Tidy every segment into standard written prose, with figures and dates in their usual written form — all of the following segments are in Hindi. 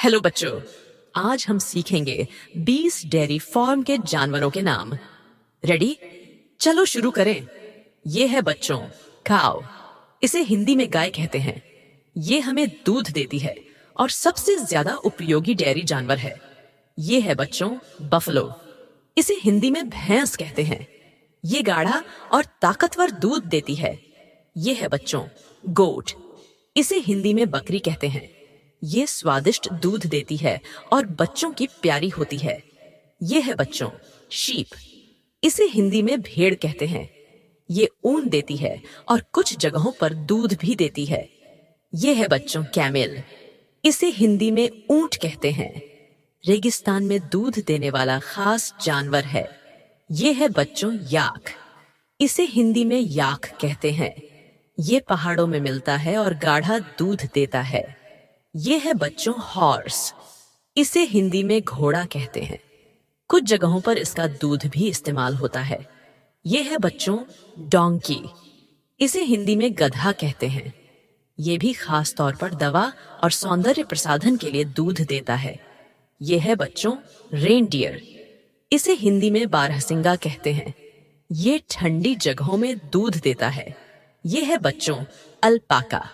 हेलो बच्चों, आज हम सीखेंगे 20 डेयरी फार्म के जानवरों के नाम। रेडी? चलो शुरू करें। ये है बच्चों काऊ। इसे हिंदी में गाय कहते हैं। ये हमें दूध देती है और सबसे ज्यादा उपयोगी डेयरी जानवर है। ये है बच्चों बफलो। इसे हिंदी में भैंस कहते हैं। ये गाढ़ा और ताकतवर दूध देती है। ये है बच्चों गोट। इसे हिंदी में बकरी कहते हैं। ये स्वादिष्ट दूध देती है और बच्चों की प्यारी होती है। ये है बच्चों शीप। इसे हिंदी में भेड़ कहते हैं। ये ऊन देती है और कुछ जगहों पर दूध भी देती है। ये है बच्चों कैमेल। इसे हिंदी में ऊंट कहते हैं। रेगिस्तान में दूध देने वाला खास जानवर है। ये है बच्चों याक। इसे हिंदी में याक कहते हैं। ये पहाड़ों में मिलता है और गाढ़ा दूध देता है। ये है बच्चों हॉर्स। इसे हिंदी में घोड़ा कहते हैं। कुछ जगहों पर इसका दूध भी इस्तेमाल होता है। ये है बच्चों डोंकी। इसे हिंदी में गधा कहते हैं। ये भी खास तौर पर दवा और सौंदर्य प्रसाधन के लिए दूध देता है। ये है बच्चों रेनडियर। इसे हिंदी में बारहसिंगा कहते हैं। ये ठंडी जगहों में दूध देता है। ये है बच्चों अल्पाका।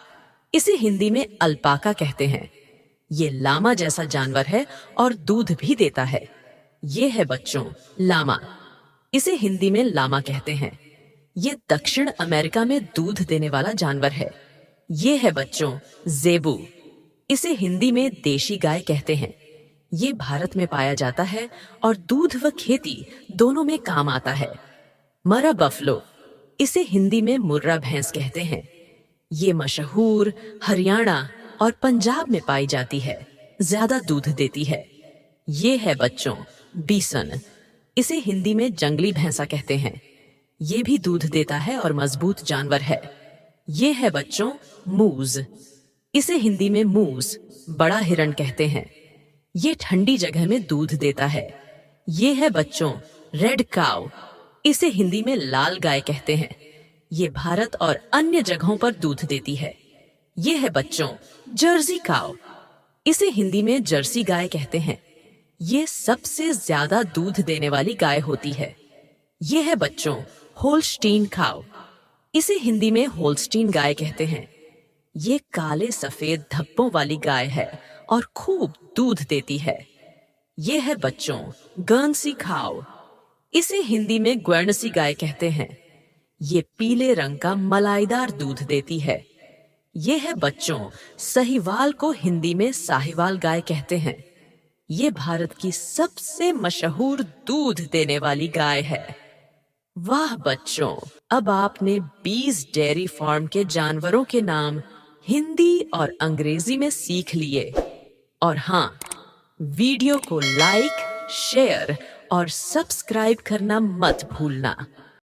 इसे हिंदी में अल्पाका कहते हैं। ये लामा जैसा जानवर है और दूध भी देता है। ये है बच्चों लामा। इसे हिंदी में लामा कहते हैं। ये दक्षिण अमेरिका में दूध देने वाला जानवर है। ये है बच्चों जेबू। इसे हिंदी में देशी गाय कहते हैं। ये भारत में पाया जाता है और दूध व खेती दोनों में काम आता है। मरा बफलो। इसे हिंदी में मुर्रा भैंस कहते हैं। ये मशहूर हरियाणा और पंजाब में पाई जाती है। ज्यादा दूध देती है। ये है बच्चों बीसन। इसे हिंदी में जंगली भैंसा कहते हैं। ये भी दूध देता है और मजबूत जानवर है। ये है बच्चों मूज। इसे हिंदी में मूस बड़ा हिरण कहते हैं। ये ठंडी जगह में दूध देता है। ये है बच्चों रेड काऊ। इसे हिंदी में लाल गाय कहते हैं। ये भारत और अन्य जगहों पर दूध देती है। ये है बच्चों जर्सी काऊ। इसे हिंदी में जर्सी गाय कहते हैं। ये सबसे ज्यादा दूध देने वाली गाय होती है। ये है बच्चों होल्स्टीन काऊ। इसे हिंदी में होल्स्टीन गाय कहते हैं। ये काले सफेद धब्बों वाली गाय है और खूब दूध देती है। ये है बच्चों गर्नसी काऊ। इसे हिंदी में ग्वेर्नसी गाय कहते हैं। ये पीले रंग का मलाईदार दूध देती है। ये है बच्चों सहीवाल को हिंदी में साहिवाल गाय कहते हैं। ये भारत की सबसे मशहूर दूध देने वाली गाय है। वाह बच्चों, अब आपने 20 डेयरी फार्म के जानवरों के नाम हिंदी और अंग्रेजी में सीख लिए। और हाँ, वीडियो को लाइक, शेयर और सब्सक्राइब करना मत भूलना।